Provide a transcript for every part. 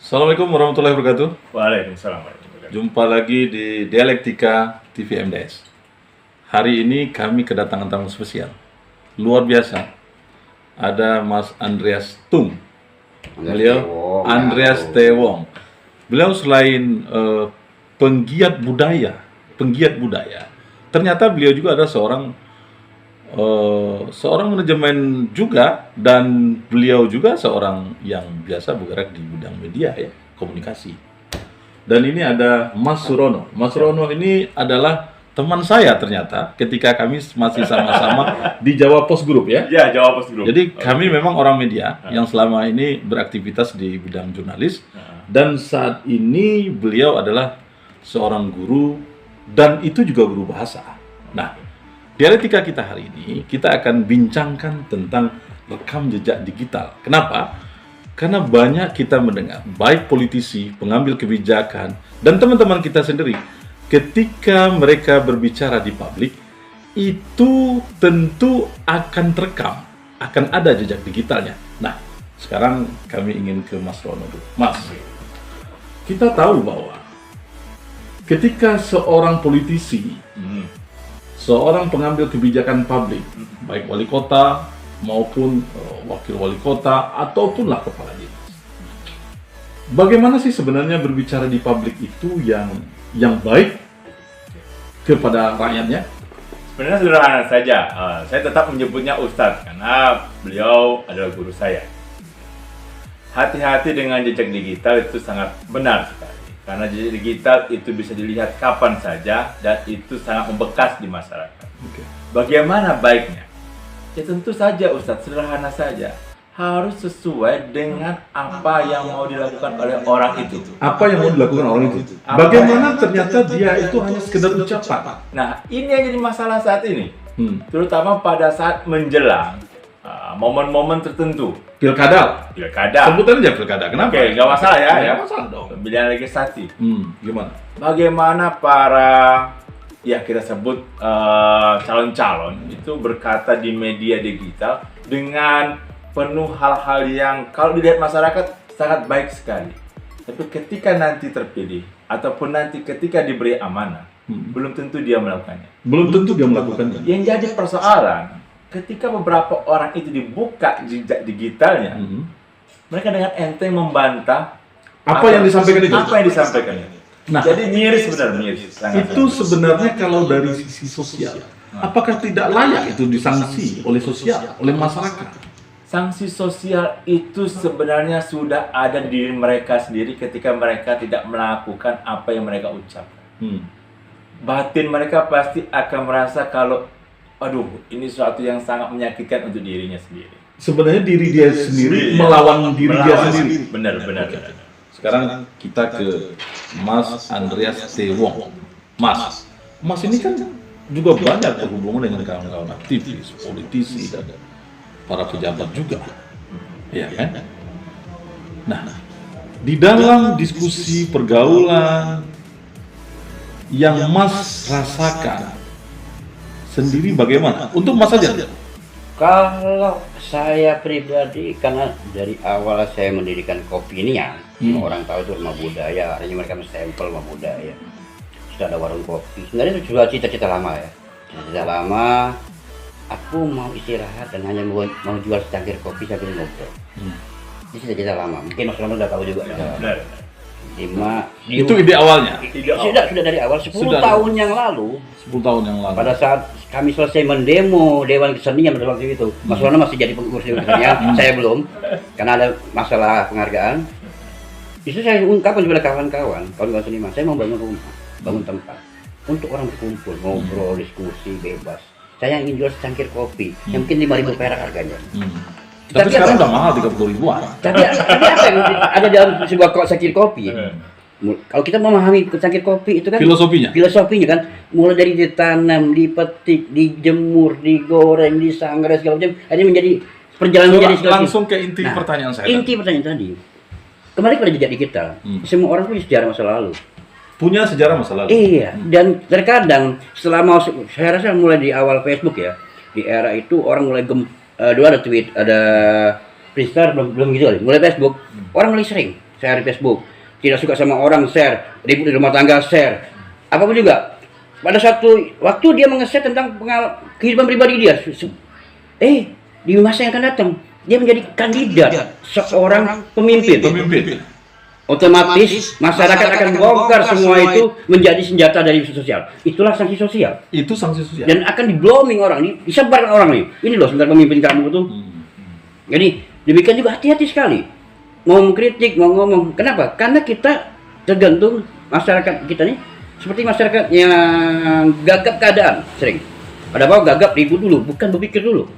Assalamualaikum warahmatullahi wabarakatuh. Waalaikumsalam warahmatullahi wabarakatuh. Jumpa lagi di Dialektika TV MDS. Hari ini kami kedatangan tamu spesial. Luar biasa. Ada Mas Andreas Tung. Beliau Andreas Tewong. Beliau selain penggiat budaya, ternyata beliau juga adalah seorang manajemen juga, dan beliau juga seorang yang biasa bergerak di bidang media ya, komunikasi. Dan ini ada Mas Surono. Mas Surono ini adalah teman saya ternyata ketika kami masih sama-sama di Jawa Post Group ya. Ya, Jawa Post Group. Jadi kami memang orang media yang selama ini beraktivitas di bidang jurnalis, dan saat ini beliau adalah seorang guru, dan itu juga guru bahasa. Nah, dialektika kita hari ini, kita akan bincangkan tentang rekam jejak digital. Kenapa? Karena banyak kita mendengar, baik politisi, pengambil kebijakan, dan teman-teman kita sendiri, ketika mereka berbicara di publik, itu tentu akan terekam, akan ada jejak digitalnya. Nah, sekarang kami ingin ke Mas Rono dulu. Mas, kita tahu bahwa ketika seorang politisi, seorang pengambil kebijakan publik, baik wali kota maupun wakil wali kota ataupunlah kepala dinas, bagaimana sih sebenarnya berbicara di publik itu yang baik kepada rakyatnya? Sebenarnya sederhana saja. Saya tetap menyebutnya Ustadz karena beliau adalah guru saya. Hati-hati dengan jejak digital, itu sangat benar sekali. Karena jejak digital itu bisa dilihat kapan saja dan itu sangat membekas di masyarakat. Bagaimana baiknya? Ya tentu saja Ustadz, sederhana saja. Harus sesuai dengan apa yang mau dilakukan oleh orang itu. Apa yang mau dilakukan orang itu? Bagaimana ternyata dia itu hanya sekedar ucapan? Nah, ini yang jadi masalah saat ini. Terutama pada saat menjelang momen-momen tertentu. Pilkada. Sebutan aja pilkada. Kenapa? Oke, nggak masalah ya. Nggak masalah dong. Pemilihan legislatif. Gimana? Bagaimana para, ya kita sebut calon-calon itu berkata di media digital dengan penuh hal-hal yang kalau dilihat masyarakat sangat baik sekali. Tapi ketika nanti terpilih ataupun nanti ketika diberi amanah, belum tentu dia melakukannya. Belum tentu dia melakukannya. Yang jadi persoalan, ketika beberapa orang itu dibuka jejak digitalnya, mereka dengan enteng membantah apa yang disampaikan itu. Nah, jadi miris sebenarnya. Itu sebenarnya kalau dari sisi sosial, apakah tidak layak itu disanksi oleh sosial, oleh masyarakat? Sanksi sosial itu sebenarnya sudah ada di diri mereka sendiri ketika mereka tidak melakukan apa yang mereka ucapkan. Batin mereka pasti akan merasa kalau, aduh, ini suatu yang sangat menyakitkan untuk dirinya sendiri. Sebenarnya diri dia sendiri melawan diri dia sendiri. Benar. Sekarang kita ke Mas Andreas Tewong. Mas ini kan juga banyak berhubungan dengan kawan-kawan aktivis, politisi, dan para pejabat juga, ya kan? Nah, di dalam diskusi pergaulan yang Mas rasakan sendiri bagaimana? Untuk Mas saja. Kalau saya pribadi, karena dari awal saya mendirikan Kopinian, orang tahu itu rumah budaya, artinya mereka menstempel rumah budaya. Sudah ada warung kopi. Sebenarnya itu juga cita-cita lama ya. Cita-cita lama. Aku mau istirahat dan hanya mau jual secangkir kopi sambil ngobrol. Ini cita-cita lama. Mungkin Mas Rono udah tahu juga. Benar. Itu ide awalnya. Sudah dari awal 10 tahun yang lalu. 10 tahun yang lalu. Pada saat kami selesai mendemo Dewan Kesenian pada waktu itu, Mas Rono masih jadi pengurus Dewan Kesenian, saya belum, karena ada masalah penghargaan. Itu saya ungkapkan kepada kawan-kawan seniman, saya mau bangun rumah, bangun tempat untuk orang berkumpul, ngobrol, diskusi bebas. Saya ingin jual secangkir kopi, yang mungkin 5.000 perak harganya. Tapi sekarang udah mahal 30 ribuan. Tapi apa yang ada dalam sebuah secangkir kopi? Kalau kita memahami secangkir kopi itu kan filosofinya kan, mulai dari ditanam, dipetik, dijemur, digoreng, disangrai segala macam, ini menjadi perjalanan menjadi langsung ke inti pertanyaan saya. Inti pertanyaan tadi. Kembali pada jejak digital. Semua orang punya sejarah masa lalu. Punya sejarah masa lalu. Iya, dan terkadang selama saya rasa mulai di awal Facebook ya, di era itu orang mulai dulu ada tweet, ada Friendster belum gitu kali. Mulai Facebook, orang mulai sering share di Facebook. Tidak suka sama orang, share. Ribut di rumah tangga, share. Apapun juga. Pada satu waktu dia nge-share tentang kehidupan pribadi dia. Di masa yang akan datang dia menjadi kandidat seorang pemimpin. Otomatis masyarakat akan bongkar semua itu menjadi senjata dari sosial. Itulah sanksi sosial. Itu sanksi sosial. Dan akan di-blooming orang, disebarkan orang nih. Ini loh sebentar pemimpin kamu tuh. Jadi demikian juga hati-hati sekali. Mau mengkritik, mau ngomong. Kenapa? Karena kita tergantung masyarakat kita nih seperti masyarakat yang gagap keadaan sering. Ada apa gagap ribut dulu, bukan berpikir dulu.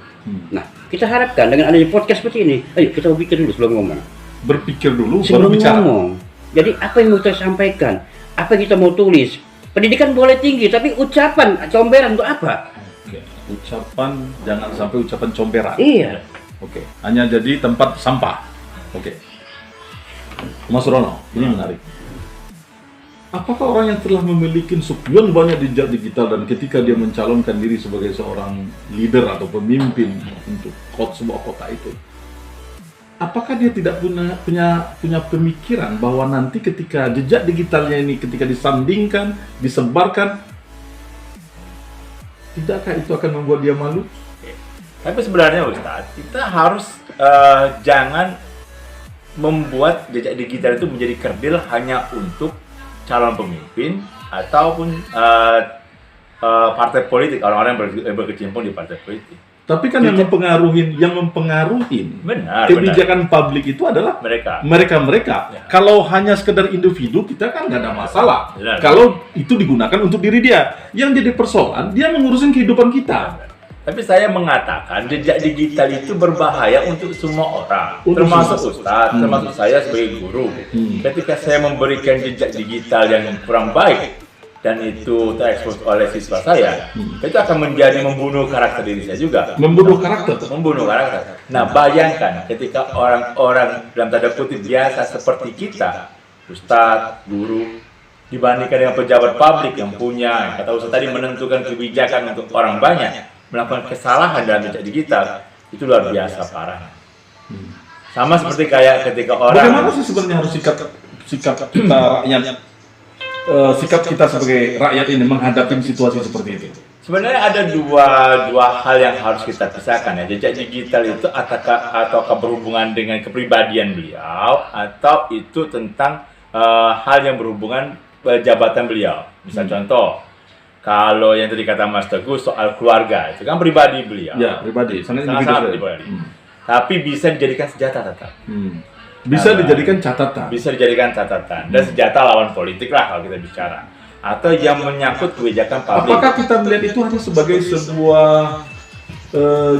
Nah, kita harapkan dengan adanya podcast seperti ini, ayo kita berpikir dulu sebelum ngomong. Berpikir dulu Sebelum baru bicara. ngomong. Jadi apa yang mau kita sampaikan? Apa yang kita mau tulis? Pendidikan boleh tinggi, tapi ucapan comberan untuk apa? Oke. Ucapan jangan sampai ucapan comberan. Iya. Oke. Hanya jadi tempat sampah. Oke. Mas Rono, ini menarik. Apakah orang yang telah memiliki sekian banyak jejak digital dan ketika dia mencalonkan diri sebagai seorang leader atau pemimpin untuk sebuah kota itu, apakah dia tidak punya pemikiran bahwa nanti ketika jejak digitalnya ini ketika disandingkan, disebarkan, tidakkah itu akan membuat dia malu? Tapi sebenarnya Ustadz, kita harus jangan membuat jejak digital itu menjadi kerdil hanya untuk calon pemimpin ataupun partai politik, orang-orang yang berkecimpung di partai politik. Tapi kan yang mempengaruhi Benar, kebijakan publik itu adalah mereka. Ya. Kalau hanya sekedar individu kita kan nggak ada masalah. Benar. Kalau itu digunakan untuk diri dia, yang jadi persoalan dia mengurusin kehidupan kita. Tapi saya mengatakan jejak digital itu berbahaya untuk semua orang, Untuk termasuk semua. Ustadz, termasuk saya sebagai guru. Ketika saya memberikan jejak digital yang kurang baik dan itu terekspos oleh siswa saya, itu akan menjadi membunuh karakter diri saya juga. Membunuh karakter. Membunuh karakter. Nah, bayangkan ketika orang-orang dalam tanda kutip biasa seperti kita, Ustadz, guru, dibandingkan dengan pejabat publik yang punya, kata Ustadz tadi, menentukan kebijakan untuk orang banyak, melakukan kesalahan dalam jejak digital, itu luar biasa parah. Sama seperti kayak ketika orang... Bagaimana sih sebenarnya harus sikap kita rakyat, sikap kita sebagai rakyat ini menghadapi situasi seperti itu? Sebenarnya ada dua hal yang harus kita pisahkan ya. Jejak digital itu ataukah berhubungan dengan kepribadian beliau atau itu tentang hal yang berhubungan jabatan beliau. Misal contoh, kalau yang tadi kata Mas Teguh soal keluarga, itu kan pribadi beliau. Ya, pribadi. Sangat pribadi. Tapi bisa dijadikan senjata tetap. Bisa dijadikan catatan. Bisa dijadikan catatan. Dan senjata lawan politik lah kalau kita bicara. Atau yang menyangkut kebijakan publik. Apakah kita melihat itu hanya sebagai sebuah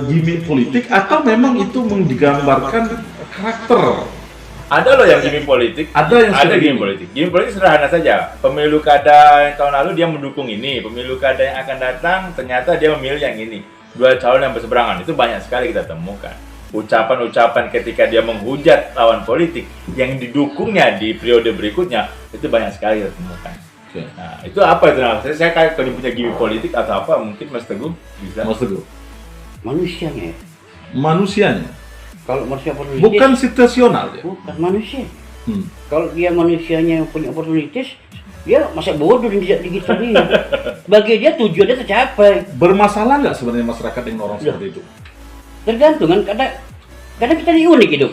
gimmick politik atau memang itu menggambarkan karakter? Ada loh yang gimmick politik. Ada gimmick politik. Gimmick politik sederhana saja. Pemilu kada yang tahun lalu dia mendukung ini. Pemilu kada yang akan datang ternyata dia memilih yang ini. Dua calon yang berseberangan. Itu banyak sekali kita temukan. Ucapan-ucapan ketika dia menghujat lawan politik yang didukungnya di periode berikutnya itu banyak sekali kita temukan. Nah, itu apa itu? Nah, saya kayak kalau punya gimmick politik atau apa mungkin Mas Teguh bisa. Mas Teguh. Manusianya. Manusianya. Kalau manusia oportunitis, Bukan situasional ya. bukan manusia. Kalau dia manusianya yang punya oportunitis, dia masa bodoh di digital ini. Bagi dia tujuannya tercapai. Bermasalah nggak sebenarnya masyarakat yang orang seperti itu? Tergantung kan, karena kita ini unik hidup.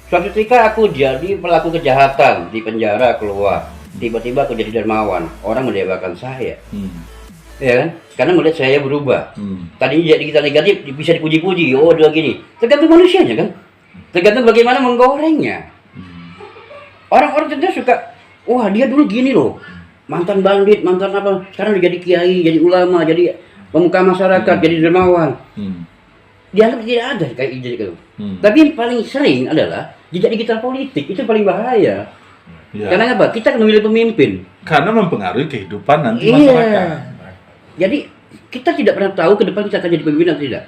Suatu ketika aku jadi pelaku kejahatan di penjara keluar, tiba-tiba aku jadi dermawan, orang mendewakan saya. Ya kan? Karena melihat saya berubah. Tadinya jadi kita negatif bisa dipuji-puji, oh dia gini. Tergantung manusianya kan. Tergantung bagaimana menggorengnya. Orang-orang ternyata suka, wah dia dulu gini loh. Mantan bandit, mantan apa. Sekarang dia jadi kiai, jadi ulama, jadi pemuka masyarakat, jadi dermawan. Dianggap tidak ada kayak gitu. Tapi yang paling sering adalah jejak digital politik, itu paling bahaya. Ya. Karena apa? Kita akan memilih pemimpin. Karena mempengaruhi kehidupan nanti masyarakat. Jadi kita tidak pernah tahu ke depan kita akan jadi pemimpin atau tidak.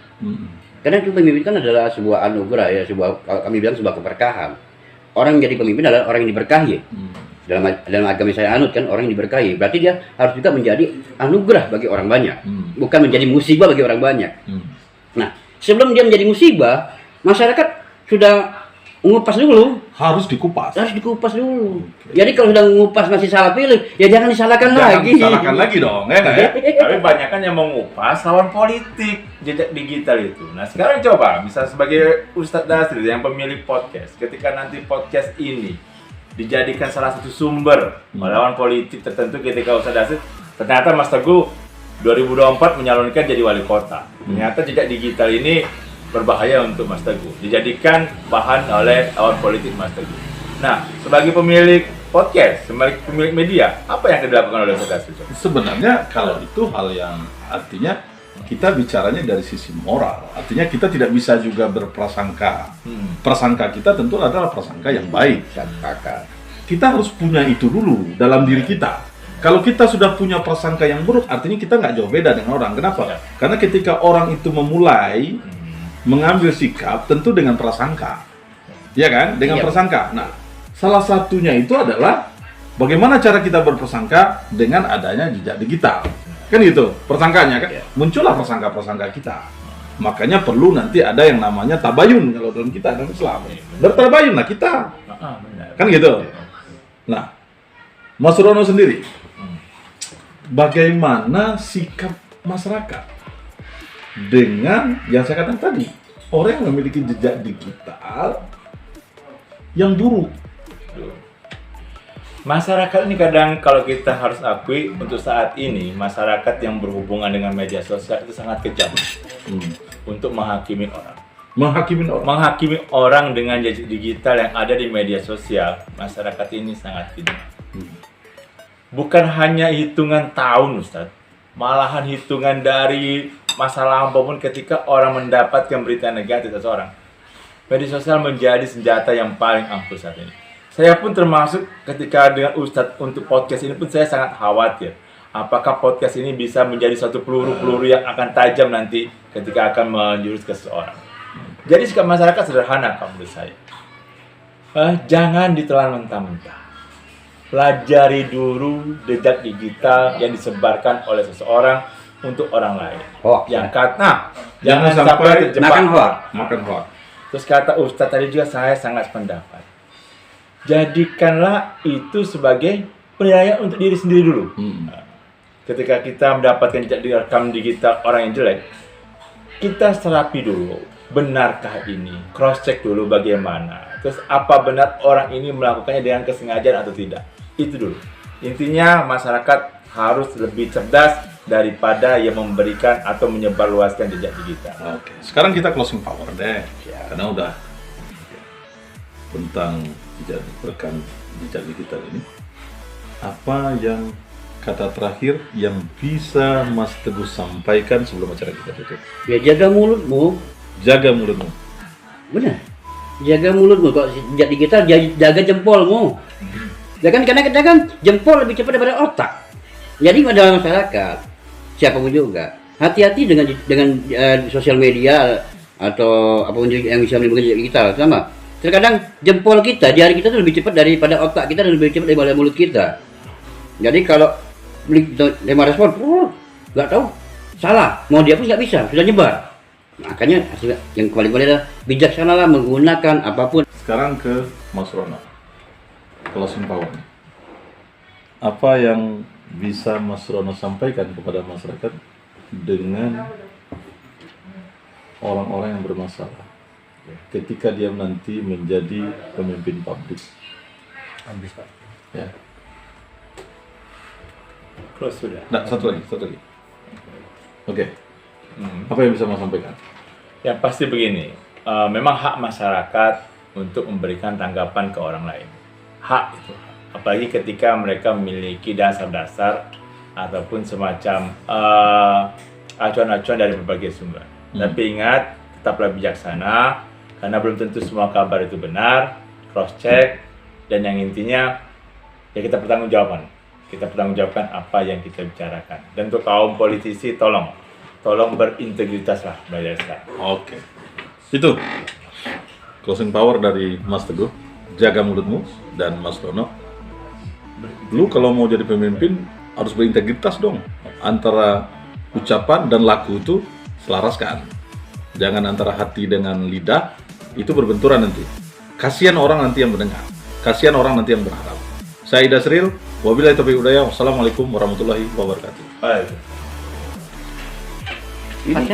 Karena itu pemimpin kan adalah sebuah anugerah ya, kalau kami bilang sebuah keberkahan. Orang yang jadi pemimpin adalah orang yang diberkahi. Dalam agama saya anut kan orang yang diberkahi. Berarti dia harus juga menjadi anugerah bagi orang banyak, bukan menjadi musibah bagi orang banyak. Nah, sebelum dia menjadi musibah, masyarakat sudah ngupas dulu. Harus dikupas. Harus dikupas dulu. Jadi kalau sudah ngupas masih salah pilih, ya jangan disalahkan lagi. Salahkan lagi dong, ya nggak ya? Tapi banyak kan yang mengupas lawan politik jejak digital itu. Nah sekarang coba, misal sebagai Ustadz Dasril yang pemilik podcast, ketika nanti podcast ini dijadikan salah satu sumber melawan politik tertentu, ketika Ustadz Dasril ternyata Mas Teguh 2024 menyalonkan jadi wali kota. Ternyata jejak digital ini berbahaya untuk Mas Teguh, dijadikan bahan oleh lawan politik Mas Teguh. Nah, sebagai pemilik podcast, sebagai pemilik media, apa yang akan dilakukan oleh Ustadz Dasril? Sebenarnya kalau itu hal yang artinya kita bicaranya dari sisi moral. Artinya kita tidak bisa juga berprasangka. Prasangka kita tentu adalah prasangka yang baik. Kita harus punya itu dulu dalam diri kita. Kalau kita sudah punya prasangka yang buruk, artinya kita nggak jauh beda dengan orang. Kenapa? Karena ketika orang itu memulai mengambil sikap, tentu dengan prasangka. Ya kan? Dengan prasangka. Nah, salah satunya itu adalah bagaimana cara kita berprasangka dengan adanya jejak digital. Kan gitu, persangkanya kan. Muncullah prasangka-prasangka kita. Makanya perlu nanti ada yang namanya tabayun kalau dalam kita, dalam Islam. Bertabayun lah kita. Kan gitu. Nah, Mas Rono sendiri, bagaimana sikap masyarakat dengan yang saya katakan tadi, orang yang memiliki jejak digital yang buruk? Masyarakat ini kadang, kalau kita harus akui, untuk saat ini masyarakat yang berhubungan dengan media sosial itu sangat kejam untuk menghakimi orang. Menghakimi orang dengan jejak digital yang ada di media sosial, masyarakat ini sangat kejam. Bukan hanya hitungan tahun, Ustadz, malahan hitungan dari masa lampau pun ketika orang mendapatkan berita negatif seseorang, media sosial menjadi senjata yang paling ampuh saat ini. Saya pun termasuk ketika dengan Ustadz untuk podcast ini pun saya sangat khawatir. Apakah podcast ini bisa menjadi satu peluru-peluru yang akan tajam nanti ketika akan menjurus ke seseorang. Jadi sikap masyarakat sederhana kalau menurut saya. Jangan ditelan mentah-mentah. Pelajari dulu jejak digital yang disebarkan oleh seseorang untuk orang lain. Yang kata, jangan sampai terjebak makan hoax. Terus kata Ustadz tadi juga saya sangat pendapat. Jadikanlah itu sebagai penilaian untuk diri sendiri dulu. Ketika kita mendapatkan jejak rekam digital orang yang jelek, kita serapi dulu. Benarkah ini? Cross check dulu bagaimana. Terus apa benar orang ini melakukannya dengan kesengajaan atau tidak? Itu dulu. Intinya masyarakat harus lebih cerdas daripada yang memberikan atau menyebarluaskan jejak digital. Oke. Sekarang kita closing power deh. Karena udah tentang rekam jejak digital ini. Apa yang kata terakhir yang bisa Mas Teguh sampaikan sebelum acara kita tutup? Ya jaga mulutmu. Jaga mulutmu. Benar. Jaga mulutmu. Kalau jejak digital, jaga jempolmu. Ya kan, karena kita kan jempol lebih cepat daripada otak. Jadi pada masyarakat, siapapun juga, hati-hati dengan sosial media atau apapun yang bisa menimbulkan jejak digital. Sama. Terkadang jempol kita, jari kita itu lebih cepat daripada otak kita dan lebih cepat daripada mulut kita. Jadi kalau terima respon, nggak tahu, salah, mau dia pun nggak bisa, sudah nyebar. Makanya yang paling adalah bijaksanalah menggunakan apapun. Sekarang ke Mas Rono, closing power. Apa yang bisa Mas Rono sampaikan kepada masyarakat dengan orang-orang yang bermasalah ketika dia nanti menjadi pemimpin publik? Habis, Pak. Ya. Close sudah. Nah, satu lagi. Oke. Apa yang bisa Mas sampaikan? Yang pasti begini, memang hak masyarakat untuk memberikan tanggapan ke orang lain. Hak itu. Apalagi ketika mereka memiliki dasar-dasar ataupun semacam acuan-acuan dari berbagai sumber. Tapi ingat, tetaplah bijaksana, karena belum tentu semua kabar itu benar, cross-check, dan yang intinya, ya kita bertanggungjawabkan. Kita bertanggungjawabkan apa yang kita bicarakan. Dan untuk kaum politisi, tolong berintegritas lah mulai dari sekarang. Oke. Itu closing power dari Mas Teguh. Jaga mulutmu. Dan Mas Rono, lu kalau mau jadi pemimpin harus berintegritas dong. Antara ucapan dan laku itu selaraskan. Jangan antara hati dengan lidah itu berbenturan nanti. kasihan orang nanti yang mendengar, kasihan orang nanti yang berharap. Saya Ida Sril, wabillahi taufiq wal hidayah. Wassalamualaikum warahmatullahi wabarakatuh. Baik.